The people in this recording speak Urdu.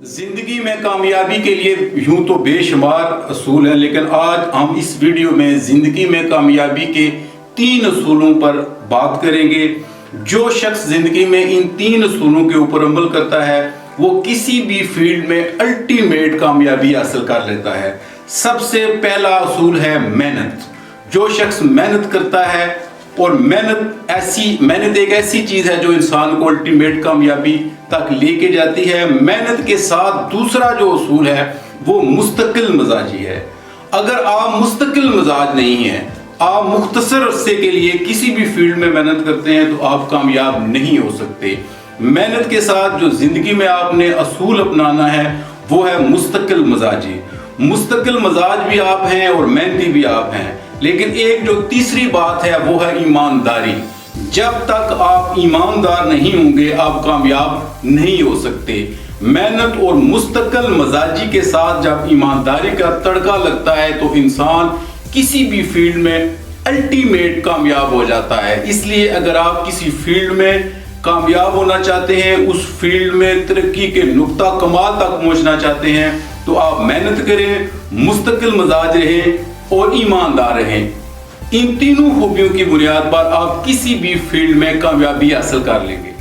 زندگی میں کامیابی کے لیے یوں تو بے شمار اصول ہیں، لیکن آج ہم اس ویڈیو میں زندگی میں کامیابی کے 3 اصولوں پر بات کریں گے۔ جو شخص زندگی میں ان 3 اصولوں کے اوپر عمل کرتا ہے وہ کسی بھی فیلڈ میں الٹیمیٹ کامیابی حاصل کر لیتا ہے۔ سب سے پہلا اصول ہے محنت۔ جو شخص محنت کرتا ہے، اور محنت ایک ایسی چیز ہے جو انسان کو الٹیمیٹ کامیابی تک لے کے جاتی ہے۔ محنت کے ساتھ دوسرا جو اصول ہے وہ مستقل مزاجی ہے۔ اگر آپ مستقل مزاج نہیں ہیں، آپ مختصر عرصے کے لیے کسی بھی فیلڈ میں محنت کرتے ہیں تو آپ کامیاب نہیں ہو سکتے۔ محنت کے ساتھ جو زندگی میں آپ نے اصول اپنانا ہے وہ ہے مستقل مزاجی۔ مستقل مزاج بھی آپ ہیں اور محنتی بھی آپ ہیں، لیکن ایک جو تیسری بات ہے وہ ہے ایمانداری۔ جب تک آپ ایماندار نہیں ہوں گے آپ کامیاب نہیں ہو سکتے۔ محنت اور مستقل مزاجی کے ساتھ جب ایمانداری کا تڑکا لگتا ہے تو انسان کسی بھی فیلڈ میں الٹیمیٹ کامیاب ہو جاتا ہے۔ اس لیے اگر آپ کسی فیلڈ میں کامیاب ہونا چاہتے ہیں، اس فیلڈ میں ترقی کے نقطہ کمال تک پہنچنا چاہتے ہیں تو آپ محنت کریں، مستقل مزاج رہیں اور ایماندار رہیں۔ ان تینوں خوبیوں کی بنیاد پر آپ کسی بھی فیلڈ میں کامیابی حاصل کر لیں گے۔